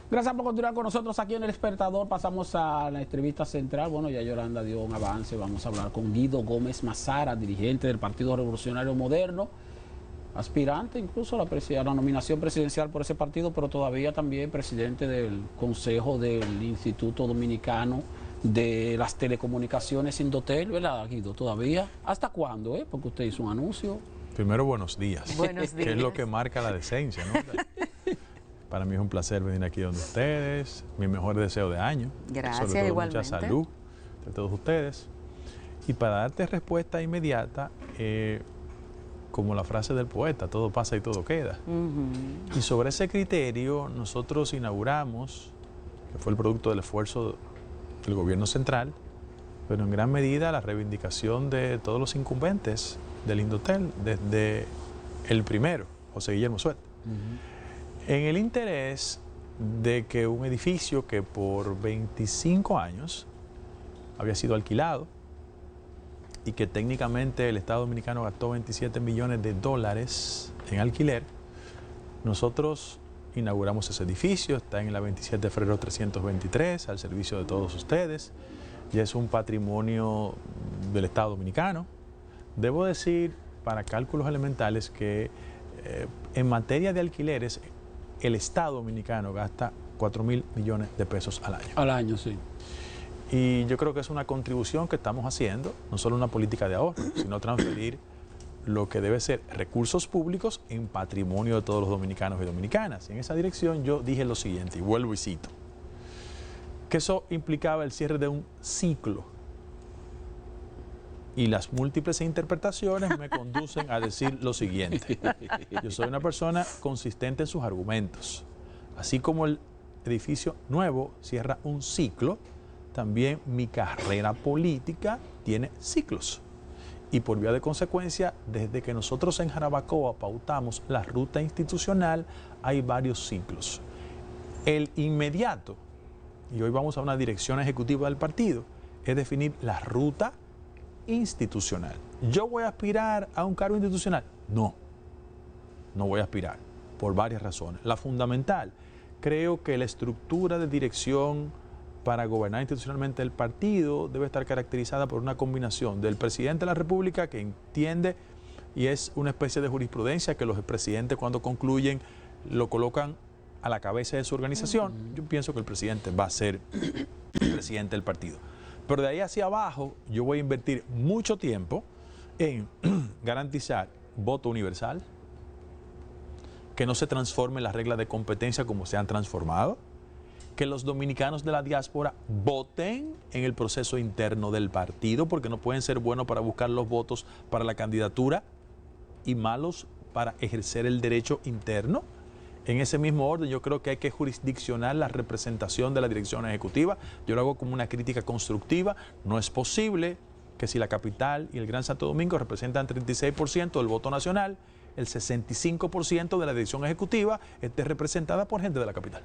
Gracias por continuar con nosotros aquí en El Despertador. Pasamos a la entrevista central. Bueno, ya Yolanda dio un avance. Vamos a hablar con Guido Gómez Mazara, dirigente del Partido Revolucionario Moderno, aspirante incluso a la nominación presidencial por ese partido, pero todavía también presidente del Consejo del Instituto Dominicano de las Telecomunicaciones Indotel, ¿verdad, Guido? Todavía. ¿Hasta cuándo? Porque usted hizo un anuncio. Primero, buenos días. Buenos días. Que es lo que marca la decencia, ¿no? Para mí es un placer venir aquí donde ustedes. Mi mejor deseo de año. Gracias, sobre todo igualmente. mucha salud de todos ustedes. Y para darte respuesta inmediata, como la frase del poeta, todo pasa y todo queda. Y sobre ese criterio, nosotros inauguramos, que fue el producto del esfuerzo del gobierno central, pero en gran medida la reivindicación de todos los incumbentes del Indotel, desde el primero, José Guillermo Suet. En el interés de que un edificio que por 25 años había sido alquilado y que técnicamente el Estado Dominicano gastó 27 millones de dólares en alquiler, nosotros inauguramos ese edificio, está en la 27 de febrero 323, al servicio de todos ustedes. Ya es un patrimonio del Estado Dominicano. Debo decir, para cálculos elementales, que en materia de alquileres, el Estado Dominicano gasta 4.000 millones de pesos al año. Al año, sí. Y yo creo que es una contribución que estamos haciendo, no solo una política de ahorro, sino transferir lo que debe ser recursos públicos en patrimonio de todos los dominicanos y dominicanas. Y en esa dirección yo dije lo siguiente, y vuelvo y cito, que eso implicaba el cierre de un ciclo. Y las múltiples interpretaciones me conducen a decir lo siguiente. Yo soy una persona consistente en sus argumentos. Así como el edificio nuevo cierra un ciclo, también mi carrera política tiene ciclos. Y por vía de consecuencia, desde que nosotros en Jarabacoa pautamos la ruta institucional, hay varios ciclos. El inmediato, y hoy vamos a una dirección ejecutiva del partido, es definir la ruta institucional. ¿Yo voy a aspirar a un cargo institucional? No, no voy a aspirar, por varias razones. La fundamental, creo que la estructura de dirección para gobernar institucionalmente el partido debe estar caracterizada por una combinación del presidente de la República, que entiende, y es una especie de jurisprudencia que los presidentes cuando concluyen lo colocan a la cabeza de su organización. Yo pienso que el presidente va a ser el presidente del partido. Pero de ahí hacia abajo yo voy a invertir mucho tiempo en garantizar voto universal, que no se transformen las reglas de competencia como se han transformado, que los dominicanos de la diáspora voten en el proceso interno del partido, porque no pueden ser buenos para buscar los votos para la candidatura y malos para ejercer el derecho interno. En ese mismo orden, yo creo que hay que jurisdiccionar la representación de la dirección ejecutiva. Yo lo hago como una crítica constructiva. No es posible que si la capital y el Gran Santo Domingo representan 36% del voto nacional, el 65% de la dirección ejecutiva esté representada por gente de la capital.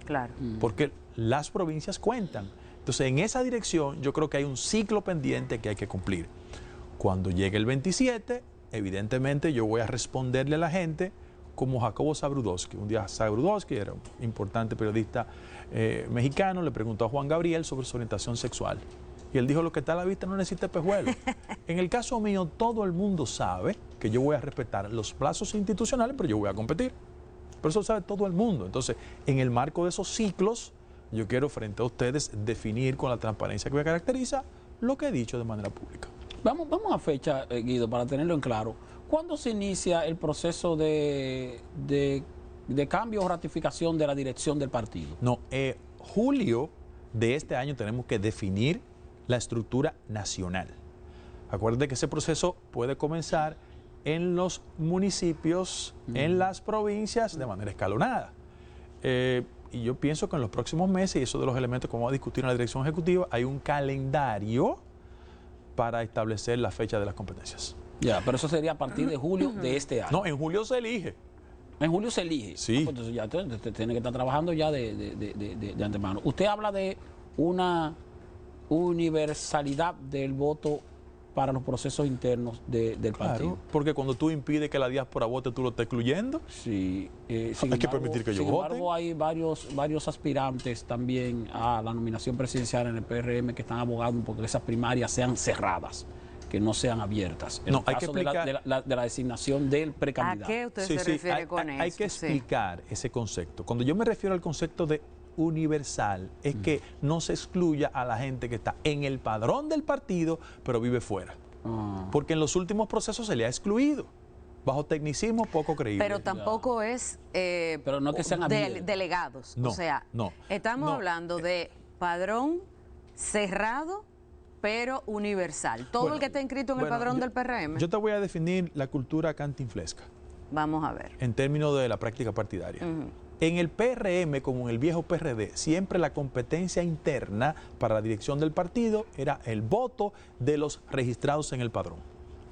Claro. Porque las provincias cuentan. Entonces, en esa dirección, yo creo que hay un ciclo pendiente que hay que cumplir. Cuando llegue el 27, evidentemente yo voy a responderle a la gente como Jacobo Zabludovsky. Un día Zabludovsky, era un importante periodista mexicano, le preguntó a Juan Gabriel sobre su orientación sexual. Y él dijo, lo que está a la vista no necesita espejuelo. En el caso mío, todo el mundo sabe que yo voy a respetar los plazos institucionales, pero yo voy a competir. Pero eso lo sabe todo el mundo. Entonces, en el marco de esos ciclos, yo quiero frente a ustedes definir con la transparencia que me caracteriza lo que he dicho de manera pública. Vamos a fecha, Guido, para tenerlo en claro. ¿Cuándo se inicia el proceso de cambio o ratificación de la dirección del partido? No, julio de este año tenemos que definir la estructura nacional. Acuérdate que ese proceso puede comenzar en los municipios, en las provincias, de manera escalonada. Y yo pienso que en los próximos meses, y eso de los elementos que vamos a discutir en la dirección ejecutiva, hay un calendario para establecer la fecha de las competencias. Ya, pero eso sería a partir de julio de este año. No, en julio se elige. En julio se elige. Sí. Pues entonces ya te tiene que estar trabajando ya de antemano. Usted habla de una universalidad del voto para los procesos internos del partido. Claro, porque cuando tú impides que la diáspora vote, tú lo estás excluyendo. Sí, Hay que permitir que ellos voten. Sin embargo, hay varios aspirantes también a la nominación presidencial en el PRM que están abogando porque esas primarias sean cerradas, que no sean abiertas. En No, el hay caso que explicar, de la designación del precandidato. ¿A qué usted se refiere con eso? Hay que explicar ese concepto. Cuando yo me refiero al concepto de universal, es que no se excluya a la gente que está en el padrón del partido, pero vive fuera. Porque en los últimos procesos se le ha excluido, bajo tecnicismo poco creíble. Pero tampoco es pero no que sean delegados. No, o sea, no, estamos no. hablando de padrón cerrado, pero universal. Todo el que está inscrito en el padrón del PRM. Yo te voy a definir la cultura cantinflesca. Vamos a ver. En términos de la práctica partidaria. En el PRM, como en el viejo PRD, siempre la competencia interna para la dirección del partido era el voto de los registrados en el padrón.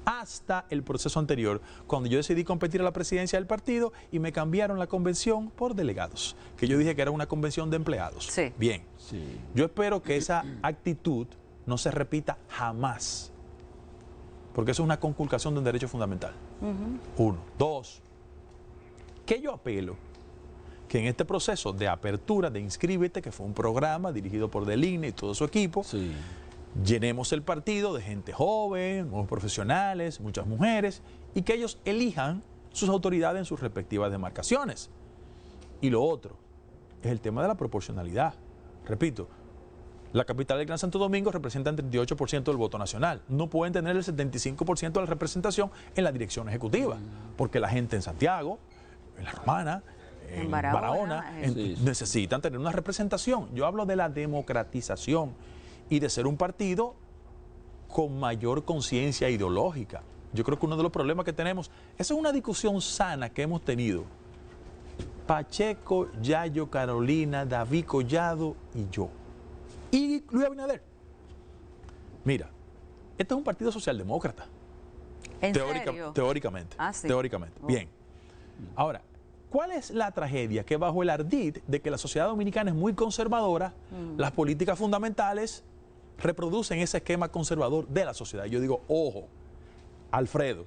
Hasta el proceso anterior, cuando yo decidí competir a la presidencia del partido y me cambiaron la convención por delegados, que yo dije que era una convención de empleados. Sí. Bien. Sí. Yo espero que esa actitud no se repita jamás, porque eso es una conculcación de un derecho fundamental. Uno. Dos, que yo apelo que en este proceso de apertura, de inscríbete, que fue un programa dirigido por Deline y todo su equipo, llenemos el partido de gente joven, nuevos profesionales, muchas mujeres, y que ellos elijan sus autoridades en sus respectivas demarcaciones. Y lo otro es el tema de la proporcionalidad. Repito, la capital del Gran Santo Domingo representa el 38% del voto nacional. No pueden tener el 75% de la representación en la dirección ejecutiva, porque la gente en Santiago, en La Romana, en Barahona, necesitan tener una representación. Yo hablo de la democratización y de ser un partido con mayor conciencia ideológica. Yo creo que uno de los problemas que tenemos, esa es una discusión sana que hemos tenido. Pacheco, Yayo, Carolina, David Collado y yo. Y Luis Abinader. Mira, este es un partido socialdemócrata. ¿En serio? Teóricamente. Sí. Teóricamente. Bien. Ahora, ¿cuál es la tragedia? Que bajo el ardid de que la sociedad dominicana es muy conservadora, las políticas fundamentales reproducen ese esquema conservador de la sociedad. Yo digo, ojo, Alfredo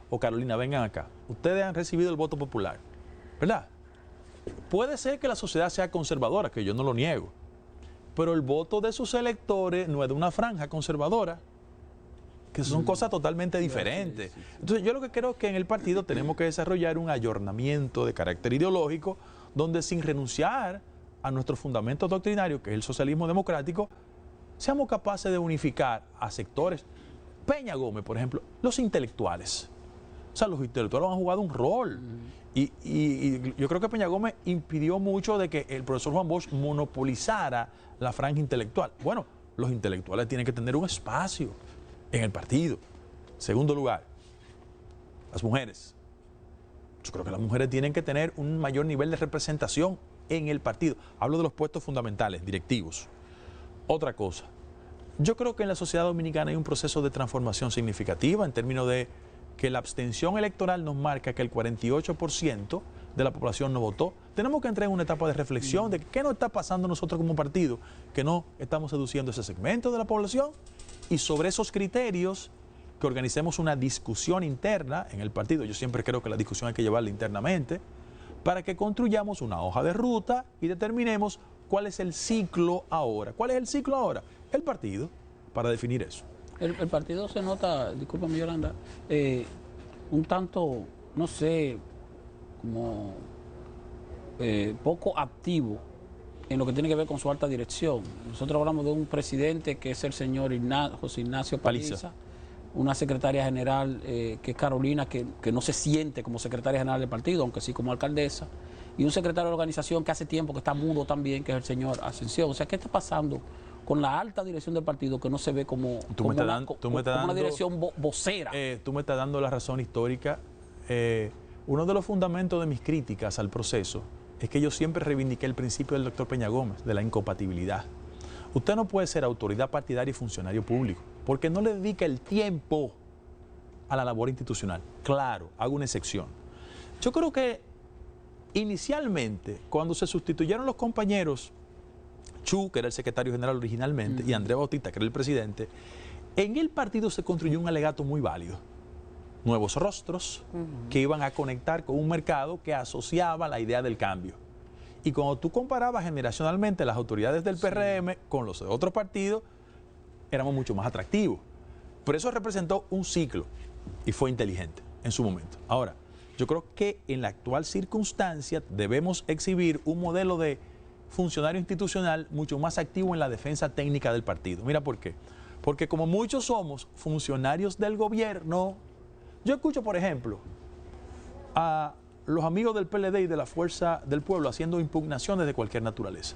o Carolina, vengan acá. Ustedes han recibido el voto popular, ¿verdad? Puede ser que la sociedad sea conservadora, que yo no lo niego, pero el voto de sus electores no es de una franja conservadora, que son cosas totalmente diferentes. Entonces yo lo que creo es que en el partido tenemos que desarrollar un ayornamiento de carácter ideológico, donde sin renunciar a nuestros fundamentos doctrinarios, que es el socialismo democrático, seamos capaces de unificar a sectores. Peña Gómez, por ejemplo, los intelectuales. O sea, los intelectuales han jugado un rol. Y yo creo que Peña Gómez impidió mucho de que el profesor Juan Bosch monopolizara la franja intelectual. Bueno, los intelectuales tienen que tener un espacio en el partido. Segundo lugar, las mujeres. Yo creo que las mujeres tienen que tener un mayor nivel de representación en el partido. Hablo de los puestos fundamentales, directivos. Otra cosa, yo creo que en la sociedad dominicana hay un proceso de transformación significativa en términos de que la abstención electoral nos marca que el 48% de la población no votó. Tenemos que entrar en una etapa de reflexión de qué nos está pasando nosotros como partido, que no estamos seduciendo ese segmento de la población, y sobre esos criterios que organicemos una discusión interna en el partido. Yo siempre creo que la discusión hay que llevarla internamente, para que construyamos una hoja de ruta y determinemos cuál es el ciclo ahora. ¿Cuál es el ciclo ahora? El partido, para definir eso. El partido se nota, discúlpame Yolanda, un tanto, no sé, como poco activo en lo que tiene que ver con su alta dirección. Nosotros hablamos de un presidente que es el señor José Ignacio Paliza, una secretaria general que es Carolina, que no se siente como secretaria general del partido, aunque sí como alcaldesa, y un secretario de organización que hace tiempo que está mudo también, que es el señor Ascensión. O sea, ¿qué está pasando con la alta dirección del partido que no se ve como una dirección vocera? Tú me estás dando la razón histórica. Uno de los fundamentos de mis críticas al proceso es que yo siempre reivindiqué el principio del doctor Peña Gómez, de la incompatibilidad. Usted no puede ser autoridad partidaria y funcionario público, porque no le dedica el tiempo a la labor institucional. Claro, hago una excepción. Yo creo que inicialmente, cuando se sustituyeron los compañeros Chu, que era el secretario general originalmente, y Andrés Bautista, que era el presidente, En el partido se construyó un alegato muy válido. Nuevos rostros que iban a conectar con un mercado que asociaba la idea del cambio. Y cuando tú comparabas generacionalmente las autoridades del PRM con los de otros partidos, éramos mucho más atractivos. Por eso representó un ciclo y fue inteligente en su momento. Ahora, yo creo que en la actual circunstancia debemos exhibir un modelo de funcionario institucional mucho más activo en la defensa técnica del partido. Mira por qué. Porque como muchos somos funcionarios del gobierno, yo escucho, por ejemplo, a los amigos del PLD y de la Fuerza del Pueblo haciendo impugnaciones de cualquier naturaleza.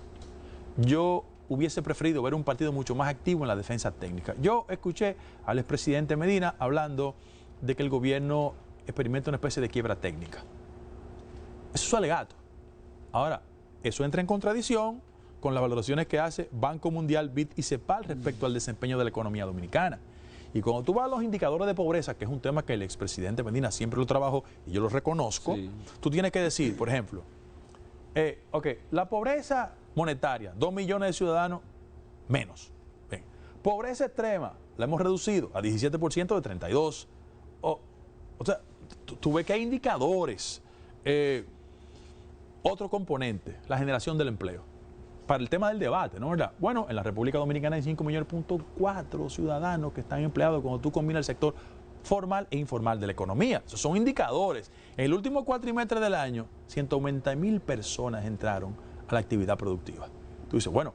Yo hubiese preferido ver un partido mucho más activo en la defensa técnica. Yo escuché al expresidente Medina hablando de que el gobierno experimenta una especie de quiebra técnica. Eso es su alegato. Ahora, eso entra en contradicción con las valoraciones que hace Banco Mundial, BID y CEPAL respecto al desempeño de la economía dominicana. Y cuando tú vas a los indicadores de pobreza, que es un tema que el expresidente Medina siempre lo trabajó y yo lo reconozco, tú tienes que decir, por ejemplo, la pobreza monetaria, 2 millones de ciudadanos menos. Bien. Pobreza extrema, la hemos reducido a 17% de 32. O sea, tú ves que hay indicadores. Otro componente, la generación del empleo. Para el tema del debate, ¿no? ¿Verdad? Bueno, en la República Dominicana hay 5,4 millones ciudadanos que están empleados cuando tú combinas el sector formal e informal de la economía. Esos son indicadores. En el último cuatrimestre del año, 190,000 personas entraron a la actividad productiva. Tú dices, bueno,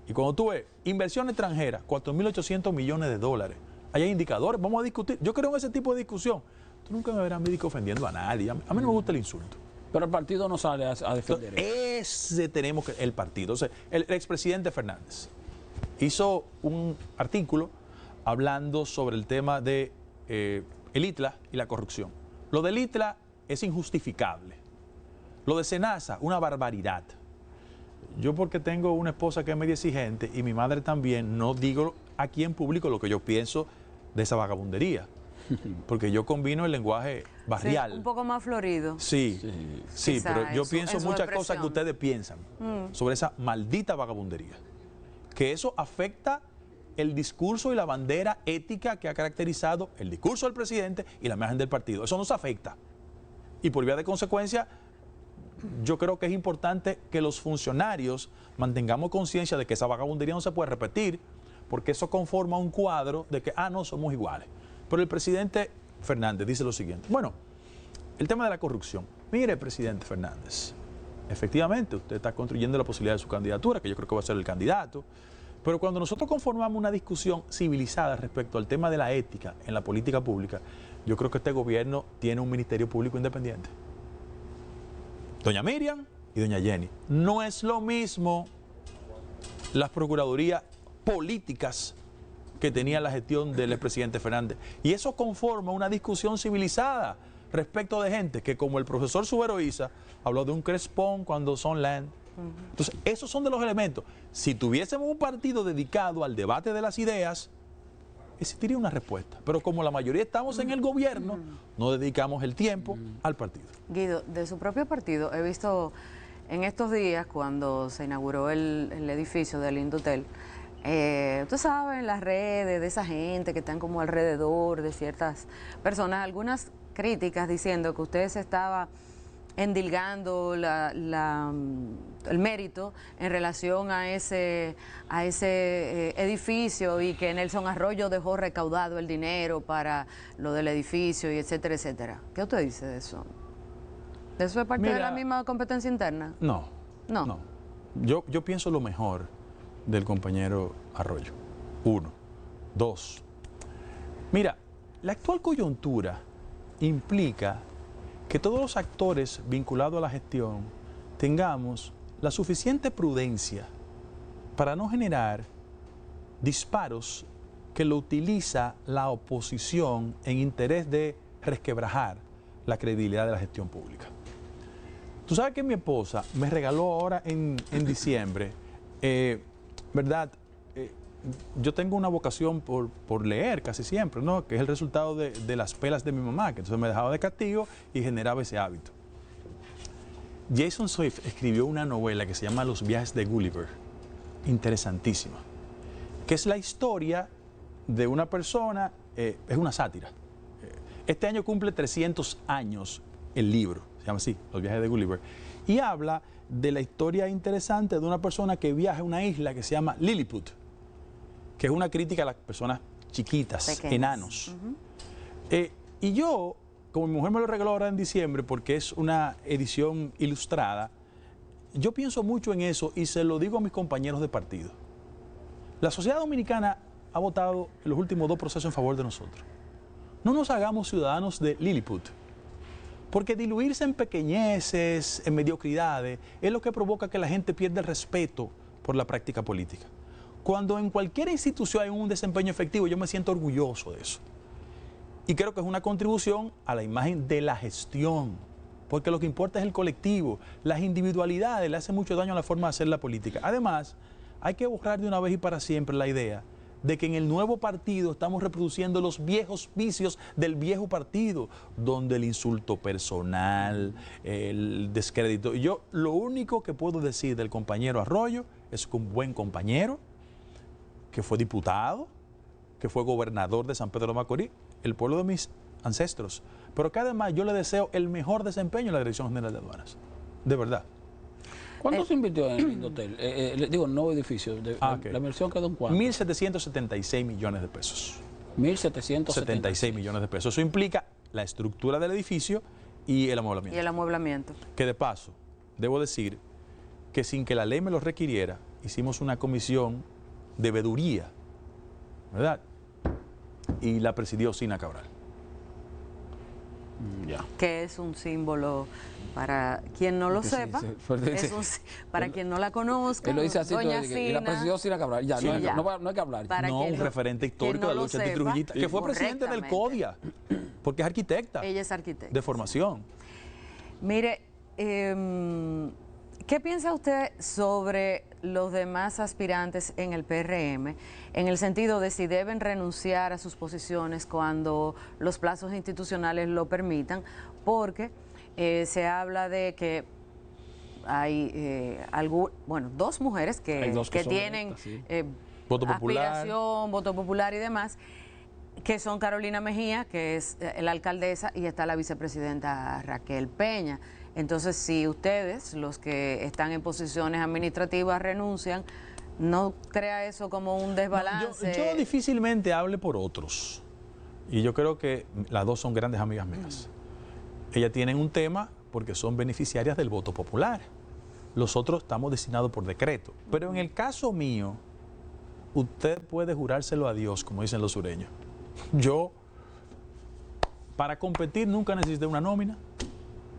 y cuando tú ves inversión extranjera, 4.800 millones de dólares, ahí hay indicadores, vamos a discutir. Yo creo en ese tipo de discusión. Tú nunca me verás médico ofendiendo a nadie. A mí no me gusta el insulto. Pero el partido no sale a defender eso. Ese tenemos que, el partido. O sea, el expresidente Fernández hizo un artículo hablando sobre el tema de el ITLA y la corrupción. Lo del ITLA es injustificable. Lo de SENASA, una barbaridad. Yo, porque tengo una esposa que es medio exigente y mi madre también, no digo aquí en público lo que yo pienso de esa vagabundería. Porque yo combino el lenguaje barrial. Sí, un poco más florido. Sí, pero yo pienso muchas cosas que ustedes piensan sobre esa maldita vagabundería. Que eso afecta el discurso y la bandera ética que ha caracterizado el discurso del presidente y la imagen del partido. Eso nos afecta. Y por vía de consecuencia, yo creo que es importante que los funcionarios mantengamos conciencia de que esa vagabundería no se puede repetir, porque eso conforma un cuadro de que, no somos iguales. Pero el presidente Fernández dice lo siguiente. Bueno, el tema de la corrupción. Mire, presidente Fernández, efectivamente usted está construyendo la posibilidad de su candidatura, que yo creo que va a ser el candidato, pero cuando nosotros conformamos una discusión civilizada respecto al tema de la ética en la política pública, yo creo que este gobierno tiene un ministerio público independiente. Doña Miriam y doña Jenny. No es lo mismo las procuradurías políticas que tenía la gestión del expresidente Fernández. Y eso conforma una discusión civilizada respecto de gente que, como el profesor Subero Isa, habló de un crespón cuando son land. Entonces, esos son de los elementos. Si tuviésemos un partido dedicado al debate de las ideas, existiría una respuesta. Pero como la mayoría estamos en el gobierno, no dedicamos el tiempo al partido. Guido, de su propio partido, he visto en estos días, cuando se inauguró el edificio del Indotel, usted sabe, en las redes de esa gente que están como alrededor de ciertas personas, algunas críticas diciendo que usted se estaba endilgando el mérito en relación a ese edificio, y que Nelson Arroyo dejó recaudado el dinero para lo del edificio y etcétera, etcétera. ¿Qué usted dice de eso? ¿De eso es parte de la misma competencia interna? No. Yo pienso lo mejor del compañero Arroyo. 1. 2. Mira, la actual coyuntura implica que todos los actores vinculados a la gestión tengamos la suficiente prudencia para no generar disparos que lo utiliza la oposición en interés de resquebrajar la credibilidad de la gestión pública. Tú sabes que mi esposa me regaló ahora en diciembre, ¿verdad? Yo tengo una vocación por leer casi siempre, ¿no? Que es el resultado de las pelas de mi mamá, que entonces me dejaba de castigo y generaba ese hábito. Jason Swift escribió una novela que se llama Los viajes de Gulliver, interesantísima, que es la historia de una persona, es una sátira. Este año cumple 300 años el libro, se llama así, Los viajes de Gulliver, y habla de la historia interesante de una persona que viaja a una isla que se llama Lilliput, que es una crítica a las personas chiquitas, pequeñas, enanos. Y yo, como mi mujer me lo regaló ahora en diciembre, porque es una edición ilustrada, yo pienso mucho en eso y se lo digo a mis compañeros de partido. La sociedad dominicana ha votado en los últimos 2 procesos en favor de nosotros. No nos hagamos ciudadanos de Lilliput, porque diluirse en pequeñeces, en mediocridades, es lo que provoca que la gente pierda el respeto por la práctica política. Cuando en cualquier institución hay un desempeño efectivo, yo me siento orgulloso de eso. Y creo que es una contribución a la imagen de la gestión, porque lo que importa es el colectivo. Las individualidades le hacen mucho daño a la forma de hacer la política. Además, hay que borrar de una vez y para siempre la idea de que en el nuevo partido estamos reproduciendo los viejos vicios del viejo partido, donde el insulto personal, el descrédito. Yo lo único que puedo decir del compañero Arroyo es que un buen compañero, que fue diputado, que fue gobernador de San Pedro de Macorís, el pueblo de mis ancestros, pero que además yo le deseo el mejor desempeño en la Dirección General de Aduanas, de verdad. ¿Cuánto se invirtió en el hotel? Digo, el nuevo edificio. Okay. ¿La inversión quedó en cuánto? 1.776 millones de pesos. 1.776 millones de pesos. Eso implica la estructura del edificio y el amueblamiento. Y el amueblamiento. Que de paso, debo decir que sin que la ley me lo requiriera, hicimos una comisión de veeduría, ¿verdad? Y la presidió Sina Cabral. Ya. Que es un símbolo, para quien no lo sepa, para quien no la conozca, Él lo dice así, doña y la Sina, presidió Sina Cabral. Ya, Sí, no, ya. no hay que hablar. Para No, que un lo- referente histórico quien de no la lucha lo sepa, antitrujillista, que fue presidente del CODIA, porque es arquitecta ella es arquitecta. de formación. Mire, ¿qué piensa usted sobre los demás aspirantes en el PRM, en el sentido de si deben renunciar a sus posiciones cuando los plazos institucionales lo permitan? Porque se habla de que hay dos mujeres Hay dos que son tienen electas, sí. Voto popular. aspiración, voto popular y demás, que son Carolina Mejía, que es la alcaldesa, y está la vicepresidenta Raquel Peña. Entonces, si ustedes, los que están en posiciones administrativas, renuncian, ¿no crea eso como un desbalance? Yo difícilmente hable por otros. Y yo creo que las dos son grandes amigas mías. Ellas tienen un tema porque son beneficiarias del voto popular. Los otros estamos designados por decreto. Pero en el caso mío, usted puede jurárselo a Dios, como dicen los sureños. Yo, para competir, nunca necesité una nómina,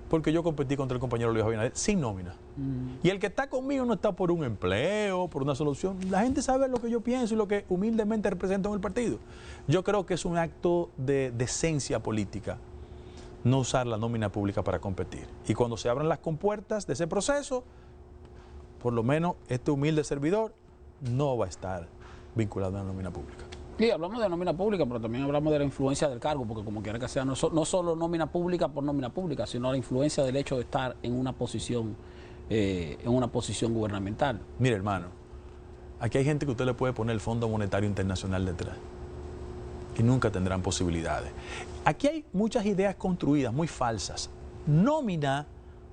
porque yo competí contra el compañero Luis Abinader sin nómina. Y el que está conmigo no está por un empleo, por una solución. La gente sabe lo que yo pienso y lo que humildemente represento en el partido. Yo creo que es un acto de decencia política no usar la nómina pública para competir. Y cuando se abran las compuertas de ese proceso, por lo menos este humilde servidor no va a estar vinculado a la nómina pública. Sí, hablamos de nómina pública, pero también hablamos de la influencia del cargo, porque como quiera que sea, no solo nómina pública por nómina pública, sino la influencia del hecho de estar en una posición gubernamental. Mire, hermano, aquí hay gente que usted le puede poner el Fondo Monetario Internacional detrás y nunca tendrán posibilidades. Aquí hay muchas ideas construidas, muy falsas. Nómina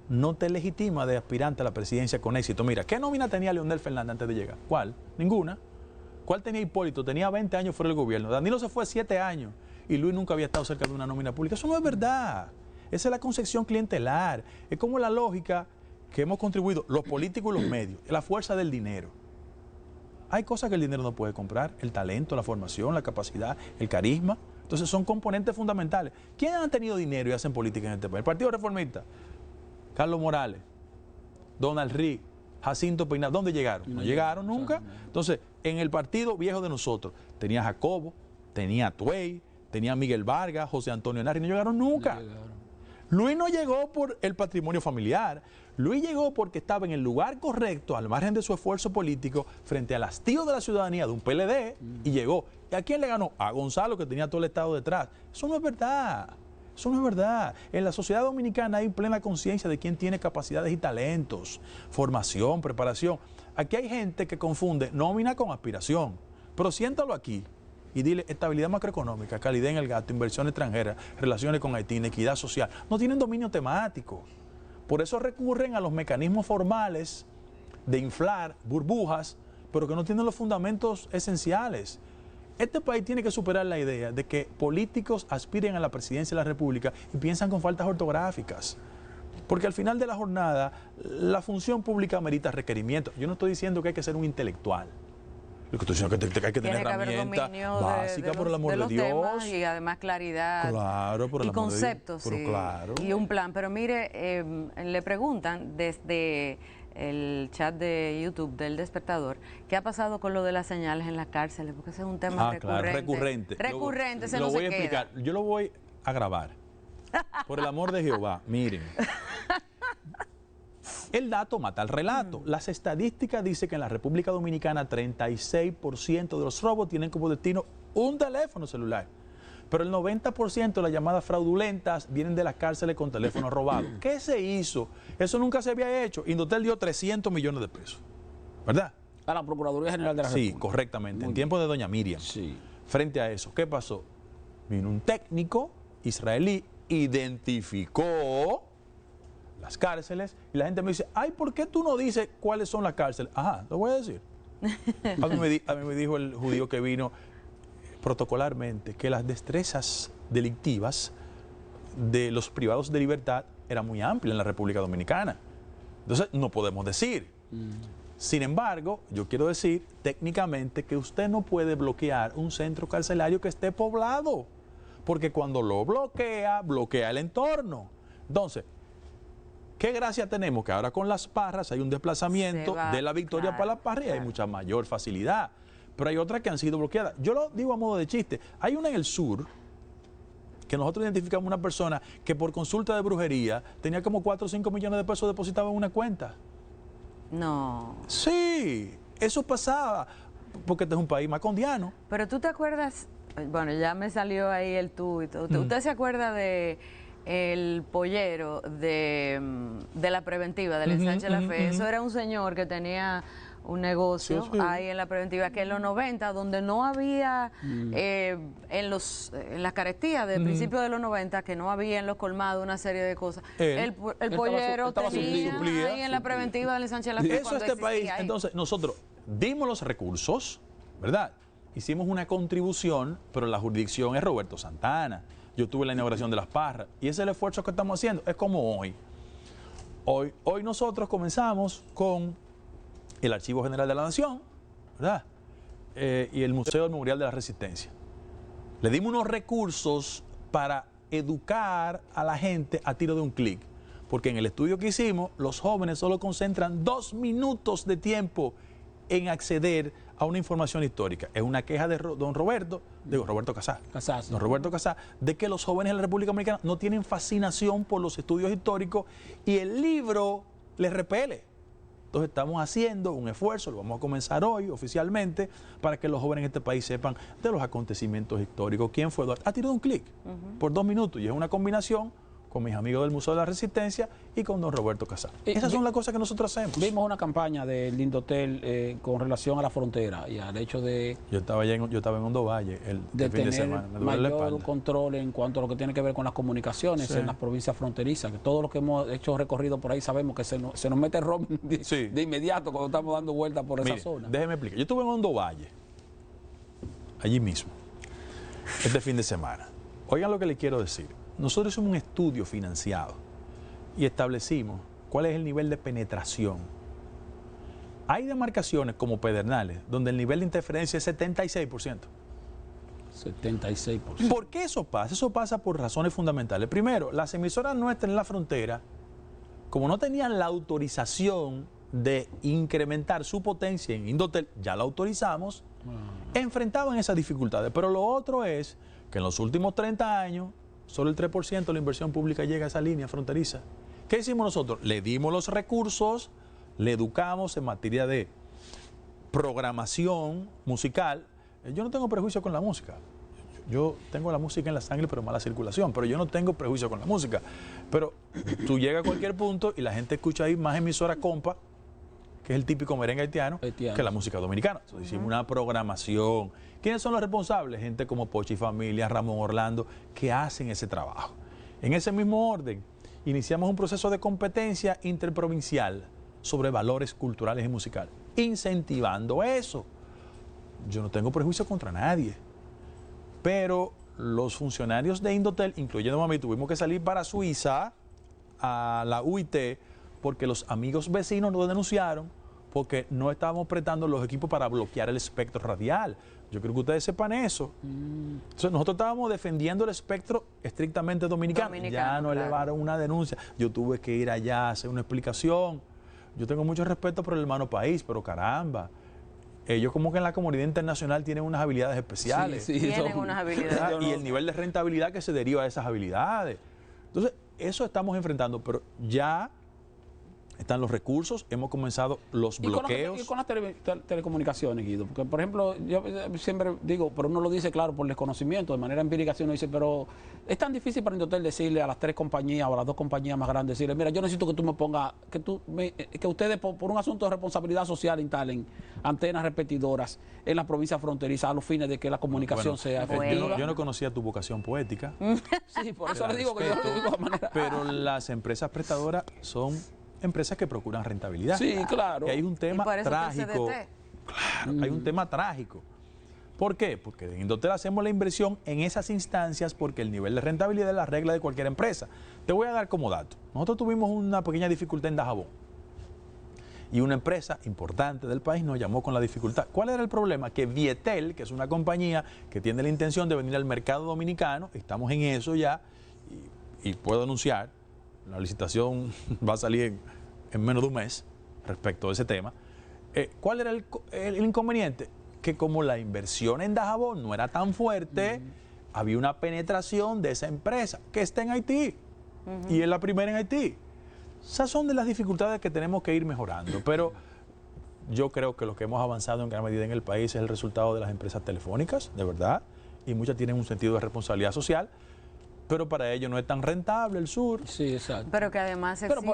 no te legitima de aspirante a la presidencia con éxito. Mira, ¿qué nómina tenía Leonel Fernández antes de llegar? ¿Cuál? Ninguna. ¿Cuál tenía Hipólito? Tenía 20 años fuera del gobierno. Danilo se fue 7 años y Luis nunca había estado cerca de una nómina pública. Eso no es verdad. Esa es la concepción clientelar. Es como la lógica que hemos contribuido los políticos y los medios, la fuerza del dinero. Hay cosas que el dinero no puede comprar, el talento, la formación, la capacidad, el carisma. Entonces son componentes fundamentales. ¿Quiénes han tenido dinero y hacen política en este país? El Partido Reformista, Carlos Morales, Donald Rick, Jacinto Peinado. ¿Dónde llegaron? No llegaron nunca. Entonces, en el partido viejo de nosotros, tenía Jacobo, tenía Tuey, tenía Miguel Vargas, José Antonio Henare, no llegaron nunca. Luis no llegó por el patrimonio familiar, Luis llegó porque estaba en el lugar correcto, al margen de su esfuerzo político, frente al hastío de la ciudadanía de un PLD, y llegó. ¿Y a quién le ganó? A Gonzalo, que tenía todo el Estado detrás. Eso no es verdad. Eso no es verdad. En la sociedad dominicana hay plena conciencia de quién tiene capacidades y talentos, formación, preparación. Aquí hay gente que confunde nómina con aspiración. Pero siéntalo aquí. y dile estabilidad macroeconómica, calidad en el gasto, inversión extranjera, relaciones con Haití, equidad social. No tienen dominio temático. Por eso recurren a los mecanismos formales de inflar burbujas, pero que no tienen los fundamentos esenciales. Este país tiene que superar la idea de que políticos aspiren a la presidencia de la República y piensan con faltas ortográficas. Porque al final de la jornada, la función pública amerita requerimientos. Yo no estoy diciendo que hay que ser un intelectual. Lo que estoy diciendo es que hay que tener herramientas básicas, por el amor de Dios. Y además claridad. Claro, por el y amor conceptos, de Dios. Pero claro. Y un plan. Pero mire, le preguntan desde el chat de YouTube del Despertador, ¿qué ha pasado con lo de las señales en las cárceles? Porque ese es un tema recurrente. Claro, recurrente. Recurrente, ese lo no voy se a explicar. queda. Yo lo voy a grabar. Por el amor de Jehová, miren. El dato mata el relato. Las estadísticas dicen que en la República Dominicana 36% de los robos tienen como destino un teléfono celular. Pero el 90% de las llamadas fraudulentas vienen de las cárceles con teléfonos robados. ¿Qué se hizo? Eso nunca se había hecho. Indotel dio 300 millones de pesos. ¿Verdad? A la Procuraduría General de la República. Sí, correctamente. En tiempo de doña Miriam. Sí. Frente a eso, ¿qué pasó? Vino un técnico israelí, identificó las cárceles y la gente me dice, ay, ¿por qué tú no dices cuáles son las cárceles? Ajá, lo voy a decir. A mí me dijo el judío que vino protocolarmente que las destrezas delictivas de los privados de libertad eran muy amplias en la República Dominicana. Entonces, no podemos decir. Sin embargo, yo quiero decir técnicamente que usted no puede bloquear un centro carcelario que esté poblado, porque cuando lo bloquea, bloquea el entorno. Entonces, ¿qué gracia tenemos? Que ahora con las Parras hay un desplazamiento de la Victoria para las Parras y hay mucha mayor facilidad. Pero hay otras que han sido bloqueadas. Yo lo digo a modo de chiste. Hay una en el sur que nosotros identificamos una persona que por consulta de brujería tenía como 4 o 5 millones de pesos depositados en una cuenta. No. Sí, eso pasaba, porque este es un país macondiano. Pero tú te acuerdas, bueno, ya me salió ahí el tuit. ¿Usted se acuerda de el pollero de la preventiva del ensanche de la fe? Eso era un señor que tenía un negocio ahí en la preventiva, que en los 90, donde no había, en las carestías del principio de los 90, que no había en los colmados una serie de cosas, el pollero estaba tenía suplía, ahí en la preventiva del ensanche de la fe. Eso este país, ahí. entonces nosotros dimos los recursos, ¿verdad? Hicimos una contribución, pero la jurisdicción es Roberto Santana. Yo tuve la inauguración de las Parras y ese es el esfuerzo que estamos haciendo. Es como hoy. Hoy nosotros comenzamos con el Archivo General de la Nación, ¿verdad? Y el Museo del Memorial de la Resistencia. Le dimos unos recursos para educar a la gente a tiro de un clic, porque en el estudio que hicimos, los jóvenes solo concentran 2 minutos de tiempo en acceder a una información histórica. Es una queja de Roberto Casá. Don Roberto Casá, de que los jóvenes en la República Dominicana no tienen fascinación por los estudios históricos y el libro les repele. Entonces estamos haciendo un esfuerzo, lo vamos a comenzar hoy oficialmente, para que los jóvenes en este país sepan de los acontecimientos históricos. ¿Quién fue Eduardo? Ha tirado un clic por 2 minutos y es una combinación con mis amigos del Museo de la Resistencia y con don Roberto Casá. Esas son las cosas que nosotros hacemos. Vimos una campaña del Indotel con relación a la frontera y al hecho de... Yo estaba en Hondo Valle el fin de semana. Me duele la mayor espalda. control en cuanto a lo que tiene que ver con las comunicaciones en las provincias fronterizas, que todos los que hemos hecho recorrido por ahí sabemos que se nos mete roaming de inmediato cuando estamos dando vueltas por esa zona. Déjeme explicar. Yo estuve en Hondo Valle, allí mismo, este fin de semana. Oigan lo que les quiero decir. Nosotros hicimos un estudio financiado y establecimos cuál es el nivel de penetración. Hay demarcaciones como Pedernales, donde el nivel de interferencia es 76%. 76%. ¿Por qué eso pasa? Eso pasa por razones fundamentales. Primero, las emisoras nuestras en la frontera, como no tenían la autorización de incrementar su potencia en Indotel, ya la autorizamos, enfrentaban esas dificultades. Pero lo otro es que en los últimos 30 años, solo el 3% de la inversión pública llega a esa línea fronteriza. ¿Qué hicimos nosotros? Le dimos los recursos, le educamos en materia de programación musical. Yo no tengo prejuicio con la música. Yo tengo la música en la sangre, pero mala circulación. Pero yo no tengo prejuicio con la música. Pero tú llegas a cualquier punto y la gente escucha ahí más emisoras compa que es el típico merengue haitiano, Haitiano. que es la música dominicana. Entonces, hicimos una programación. ¿Quiénes son los responsables? Gente como Pochi Familia, Ramón Orlando, que hacen ese trabajo. En ese mismo orden, iniciamos un proceso de competencia interprovincial sobre valores culturales y musicales, incentivando eso. Yo no tengo prejuicio contra nadie, pero los funcionarios de Indotel, incluyendo a mí, tuvimos que salir para Suiza, a la UIT, porque los amigos vecinos nos denunciaron porque no estábamos prestando los equipos para bloquear el espectro radial. Yo creo que ustedes sepan eso. Entonces, nosotros estábamos defendiendo el espectro estrictamente dominicano. Ya nos elevaron una denuncia. Yo tuve que ir allá a hacer una explicación. Yo tengo mucho respeto por el hermano país, pero caramba, ellos como que en la comunidad internacional tienen unas habilidades especiales. Tienen unas habilidades. Y el nivel de rentabilidad que se deriva de esas habilidades. Entonces, eso estamos enfrentando, pero ya están los recursos, hemos comenzado los bloqueos. Y con las telecomunicaciones, Guido, porque por ejemplo, yo siempre digo, pero uno lo dice claro por desconocimiento, de manera empírica, si uno dice, pero es tan difícil para Indotel decirle a las 3 compañías o a las 2 compañías más grandes, decirle, mira, yo necesito que tú me pongas, que ustedes por un asunto de responsabilidad social instalen antenas repetidoras en las provincias fronterizas a los fines de que la comunicación sea efectiva. Yo no conocía tu vocación poética. Sí, por eso le digo que yo lo digo de manera... Pero las empresas prestadoras son empresas que procuran rentabilidad. Sí, claro. Y hay un tema trágico. Claro, hay un tema trágico. ¿Por qué? Porque en Indotel hacemos la inversión en esas instancias porque el nivel de rentabilidad es la regla de cualquier empresa. Te voy a dar como dato. Nosotros tuvimos una pequeña dificultad en Dajabón. Y una empresa importante del país nos llamó con la dificultad. ¿Cuál era el problema? Que Vietel, que es una compañía que tiene la intención de venir al mercado dominicano, estamos en eso ya, y puedo anunciar, la licitación va a salir en menos de un mes respecto a ese tema. ¿Cuál era el inconveniente? Que como la inversión en Dajabón no era tan fuerte, había una penetración de esa empresa que está en Haití y es la primera en Haití. Esas son de las dificultades que tenemos que ir mejorando, pero yo creo que lo que hemos avanzado en gran medida en el país es el resultado de las empresas telefónicas, de verdad, y muchas tienen un sentido de responsabilidad social, pero para ellos no es tan rentable el sur. Sí, exacto. Pero que además existe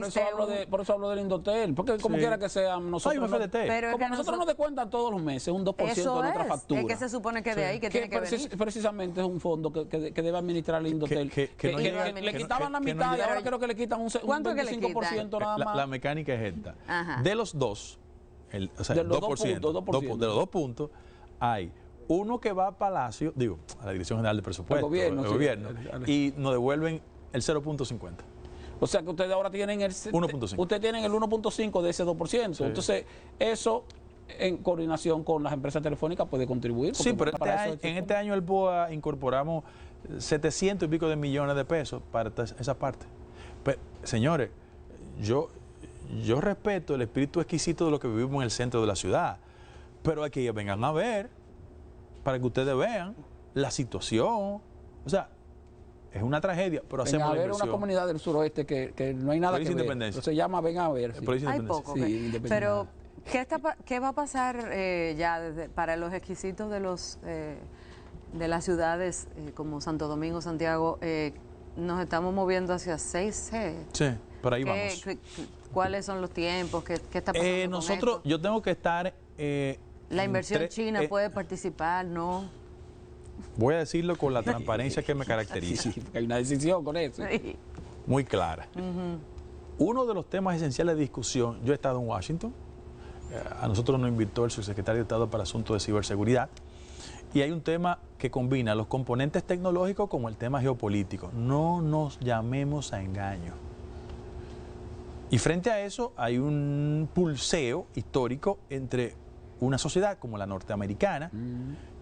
por eso hablo del Indotel, porque como quiera que sea, nosotros, hay un FDT. Pero como nosotros nos descuentan todos los meses un 2% de nuestra factura. Es que se supone que de ahí que tiene que venir. Precisamente es un fondo que debe administrar el Indotel. Le quitaban la mitad y ahora creo que le quitan un 25% nada más. La mecánica es esta. Ajá. De los dos, o sea, de el los 2%, 2%. de los 2 puntos, hay uno que va a Palacio, a la Dirección General de Presupuesto, el gobierno, y nos devuelven el 0.50. O sea que ustedes ahora tienen el 1.5. Ustedes tienen el 1.5 de ese 2%. Sí. Entonces, eso en coordinación con las empresas telefónicas puede contribuir. Sí, pero en este año el BOA incorporamos 700 y pico de millones de pesos para esa parte. Pero, señores, yo respeto el espíritu exquisito de lo que vivimos en el centro de la ciudad, pero hay que vengan a ver para que ustedes vean la situación. O sea, es una tragedia, pero hacemos la inversión. Una comunidad del suroeste que no hay nada que ver. Se llama Ven a ver. Sí. Hay poco. Sí, pero, ¿qué va a pasar para los exquisitos de las ciudades como Santo Domingo, Santiago? Nos estamos moviendo hacia 6G. Sí, por ahí vamos. ¿Cuáles son los tiempos? ¿Qué está pasando nosotros, yo tengo que estar... la inversión china puede participar, ¿no? Voy a decirlo con la transparencia que me caracteriza. Sí, porque hay una decisión con eso. Sí. Muy clara. Uno de los temas esenciales de discusión, yo he estado en Washington, a nosotros nos invitó el subsecretario de Estado para Asuntos de Ciberseguridad, y hay un tema que combina los componentes tecnológicos con el tema geopolítico. No nos llamemos a engaño. Y frente a eso hay un pulseo histórico entre una sociedad como la norteamericana,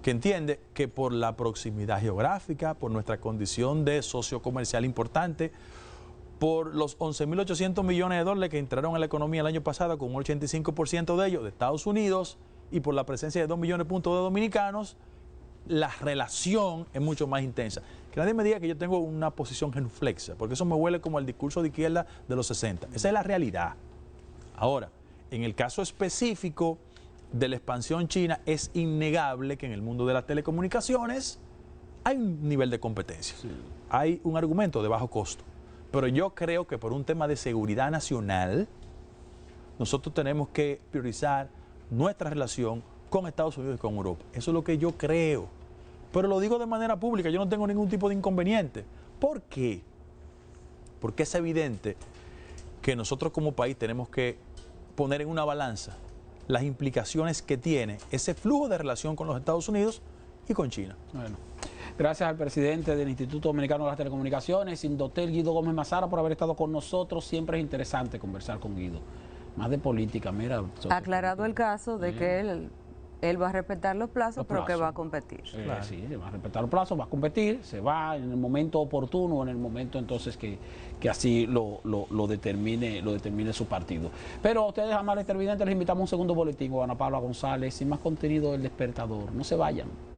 que entiende que por la proximidad geográfica, por nuestra condición de socio comercial importante, por los 11.800 millones de dólares que entraron en la economía el año pasado, con un 85% de ellos de Estados Unidos, y por la presencia de 2 millones de dominicanos, la relación es mucho más intensa. Que nadie me diga que yo tengo una posición genuflexa, porque eso me huele como el discurso de izquierda de los 60. Esa es la realidad. Ahora, en el caso específico de la expansión china, es innegable que en el mundo de las telecomunicaciones hay un nivel de competencia. Sí. Hay un argumento de bajo costo. Pero yo creo que por un tema de seguridad nacional, nosotros tenemos que priorizar nuestra relación con Estados Unidos y con Europa. Eso es lo que yo creo. Pero lo digo de manera pública, yo no tengo ningún tipo de inconveniente. ¿Por qué? Porque es evidente que nosotros como país tenemos que poner en una balanza las implicaciones que tiene ese flujo de relación con los Estados Unidos y con China. Bueno, gracias al presidente del Instituto Dominicano de las Telecomunicaciones, Indotel, Guido Gómez Mazara, por haber estado con nosotros. Siempre es interesante conversar con Guido. Más de política, mira. Aclarado el caso de que él va a respetar los plazos, pero que va a competir. Claro. Sí, se va a respetar los plazos, va a competir, se va en el momento oportuno, en el momento entonces que así lo determine su partido. Pero a ustedes, amables televidentes, les invitamos a un segundo boletín con Ana Paula González y más contenido del Despertador. No se vayan.